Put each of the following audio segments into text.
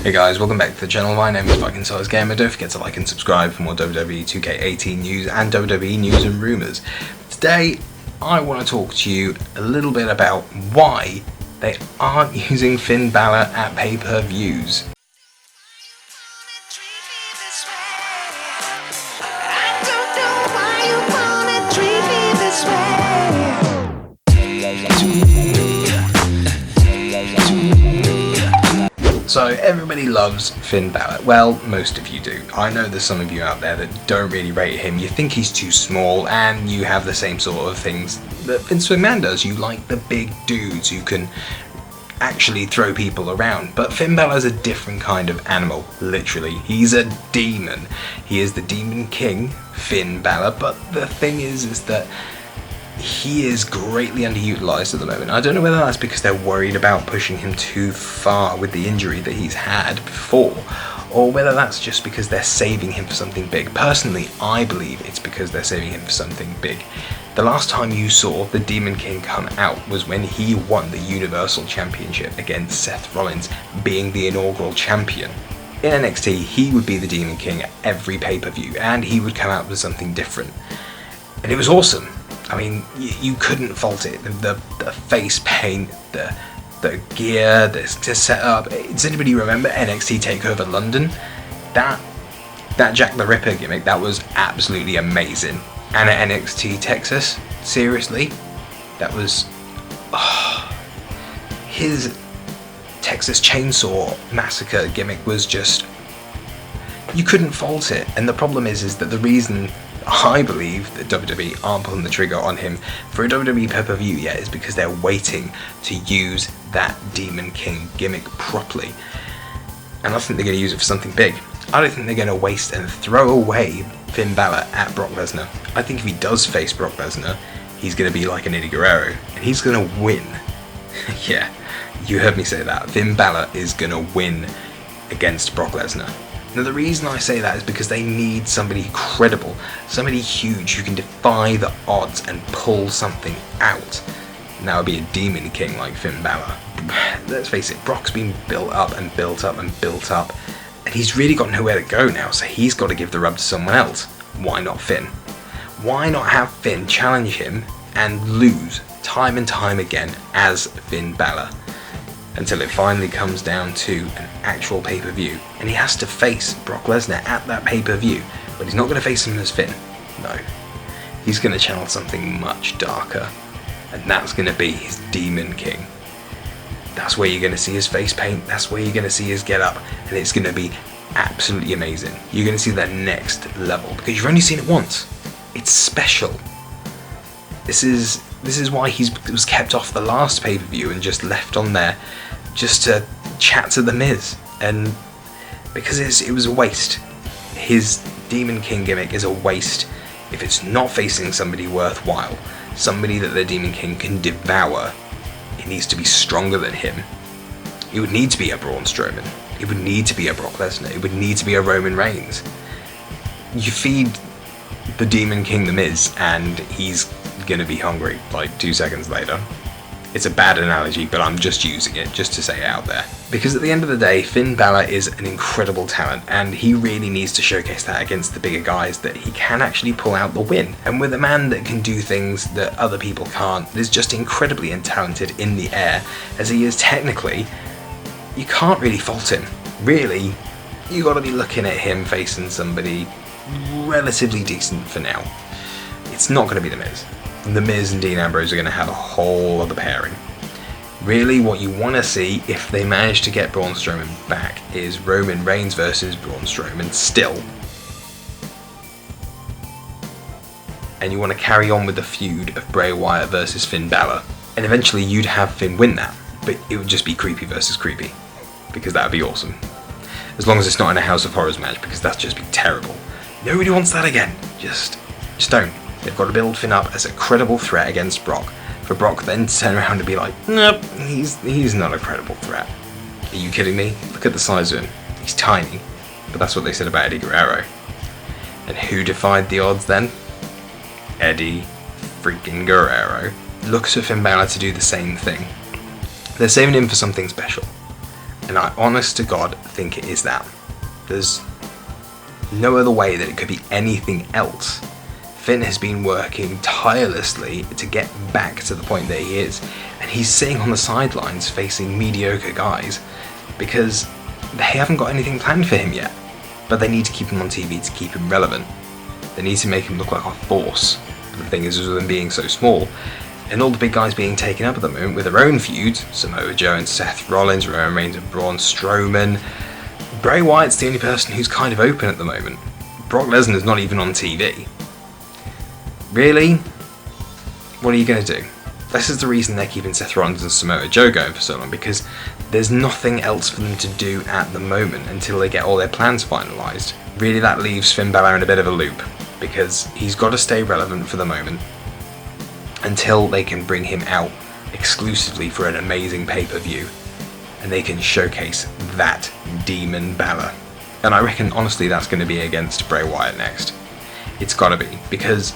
Hey guys, welcome back to the channel. My name is Fucking Size Gamer. Don't forget to like and subscribe for more WWE 2K18 news and WWE news and rumours. Today, I want to talk to you a little bit about why they aren't using Finn Balor at pay-per-views. So everybody loves Finn Balor. Well, most of you do. I know there's some of you out there that don't really rate him. You think he's too small, and you have the same sort of things that Vince McMahon does. You like the big dudes who can actually throw people around. But Finn Balor's a different kind of animal, literally. He's a demon. He is the Demon King, Finn Balor. But the thing is that he is greatly underutilized at the moment. I don't know whether that's because they're worried about pushing him too far with the injury that he's had before, or whether that's just because they're saving him for something big. Personally, I believe it's because they're saving him for something big. The last time you saw the Demon King come out was when he won the Universal Championship against Seth Rollins, being the inaugural champion. In NXT, he would be the Demon King at every pay-per-view, and he would come out with something different. And it was awesome. I mean, you couldn't fault it. The face paint, the gear, the setup. Does anybody remember NXT TakeOver London? That Jack the Ripper gimmick, that was absolutely amazing. And at NXT Texas, seriously, that was... his Texas Chainsaw Massacre gimmick was just... you couldn't fault it. And the problem is that the reason I believe that WWE aren't pulling the trigger on him for a WWE pay-per-view yet is because they're waiting to use that Demon King gimmick properly. And I think they're going to use it for something big. I don't think they're going to waste and throw away Finn Balor at Brock Lesnar. I think if he does face Brock Lesnar, he's going to be like an Eddie Guerrero, and he's going to win. Yeah, you heard me say that. Finn Balor is going to win against Brock Lesnar. Now the reason I say that is because they need somebody credible, somebody huge who can defy the odds and pull something out. And that would be a Demon King like Finn Balor. Let's face it, Brock's been built up and built up and built up, and he's really got nowhere to go now, so he's got to give the rub to someone else. Why not Finn? Why not have Finn challenge him and lose time and time again as Finn Balor? Until it finally comes down to an actual pay-per-view, and he has to face Brock Lesnar at that pay-per-view, but he's not going to face him as Finn. No, he's going to channel something much darker, and that's going to be his Demon King. That's where you're going to see his face paint, that's where you're going to see his get up, and it's going to be absolutely amazing. You're going to see that next level, because you've only seen it once. It's special. This is why he was kept off the last pay-per-view and just left on there just to chat to the Miz, and because it was a waste. His Demon King gimmick is a waste if it's not facing somebody worthwhile, somebody that the Demon King can devour. It needs to be stronger than him. It would need to be a Braun Strowman. It would need to be a Brock Lesnar. It would need to be a Roman Reigns. You feed the Demon King the Miz, and he's gonna be hungry like 2 seconds later. It's a bad analogy, but I'm just using it just to say it out there. Because at the end of the day, Finn Balor is an incredible talent, and he really needs to showcase that against the bigger guys, that he can actually pull out the win. And with a man that can do things that other people can't, that is just incredibly talented in the air, as he is technically, you can't really fault him. Really, you gotta be looking at him facing somebody relatively decent for now. It's not gonna be The Miz. The Miz and Dean Ambrose are going to have a whole other pairing. Really, what you want to see, if they manage to get Braun Strowman back, is Roman Reigns versus Braun Strowman still. And you want to carry on with the feud of Bray Wyatt versus Finn Balor. And eventually you'd have Finn win that, but it would just be creepy versus creepy, because that would be awesome. As long as it's not in a House of Horrors match, because that's just be terrible. Nobody wants that again. Just don't. They've got to build Finn up as a credible threat against Brock, for Brock then to turn around and be like, nope, he's not a credible threat. Are you kidding me? Look at the size of him. He's tiny. But that's what they said about Eddie Guerrero. And who defied the odds then? Eddie freaking Guerrero. Looks for Finn Balor to do the same thing. They're saving him for something special. And I honest to God think it is that. There's no other way that it could be anything else. Finn has been working tirelessly to get back to the point that he is, and he's sitting on the sidelines facing mediocre guys because they haven't got anything planned for him yet. But they need to keep him on TV to keep him relevant. They need to make him look like a force. But the thing is, with him being so small, and all the big guys being taken up at the moment with their own feuds, Samoa Joe and Seth Rollins, Roman Reigns and Braun Strowman, Bray Wyatt's the only person who's kind of open at the moment. Brock Lesnar's not even on TV. Really? What are you going to do? This is the reason they're keeping Seth Rollins and Samoa Joe going for so long, because there's nothing else for them to do at the moment until they get all their plans finalised. Really, that leaves Finn Balor in a bit of a loop, because he's got to stay relevant for the moment until they can bring him out exclusively for an amazing pay-per-view and they can showcase that Demon Balor. And I reckon, honestly, that's going to be against Bray Wyatt next. It's got to be, because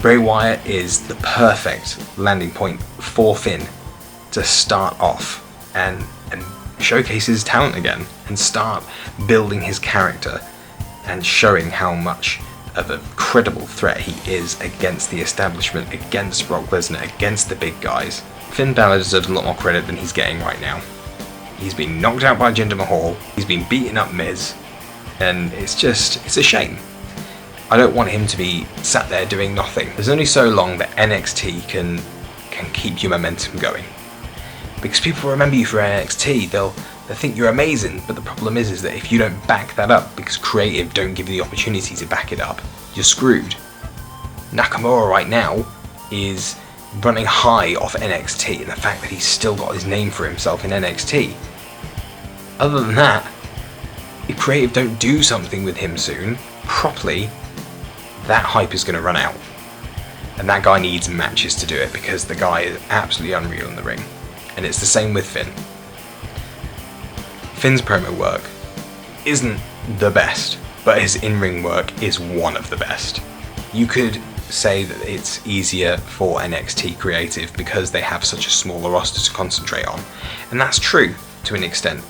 Bray Wyatt is the perfect landing point for Finn to start off and showcase his talent again and start building his character and showing how much of a credible threat he is against the establishment, against Brock Lesnar, against the big guys. Finn Balor deserves a lot more credit than he's getting right now. He's been knocked out by Jinder Mahal, he's been beating up Miz, and it's a shame. I don't want him to be sat there doing nothing. There's only so long that NXT can keep your momentum going. Because people remember you for NXT, they'll think you're amazing, but the problem is that if you don't back that up, because creative don't give you the opportunity to back it up, you're screwed. Nakamura right now is running high off NXT and the fact that he's still got his name for himself in NXT. Other than that, if creative don't do something with him soon, properly, that hype is going to run out. And that guy needs matches to do it, because the guy is absolutely unreal in the ring. And it's the same with Finn. Finn's promo work isn't the best, but his in-ring work is one of the best. You could say that it's easier for NXT creative because they have such a smaller roster to concentrate on, and that's true to an extent.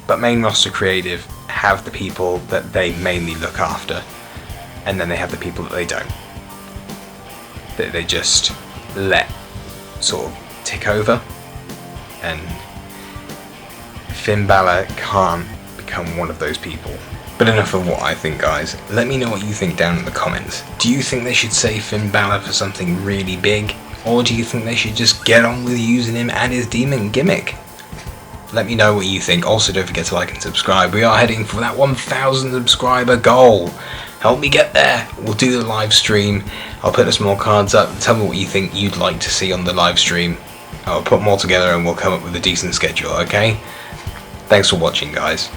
But main roster creative have the people that they mainly look after, and then they have the people that they don't. That they just let sort of tick over, and Finn Balor can't become one of those people. But enough of what I think, guys. Let me know what you think down in the comments. Do you think they should save Finn Balor for something really big? Or do you think they should just get on with using him and his demon gimmick? Let me know what you think. Also, don't forget to like and subscribe. We are heading for that 1,000 subscriber goal. Help me get there. We'll do the live stream. I'll put some more cards up. Tell me what you think you'd like to see on the live stream. I'll put them all together and we'll come up with a decent schedule, okay? Thanks for watching, guys.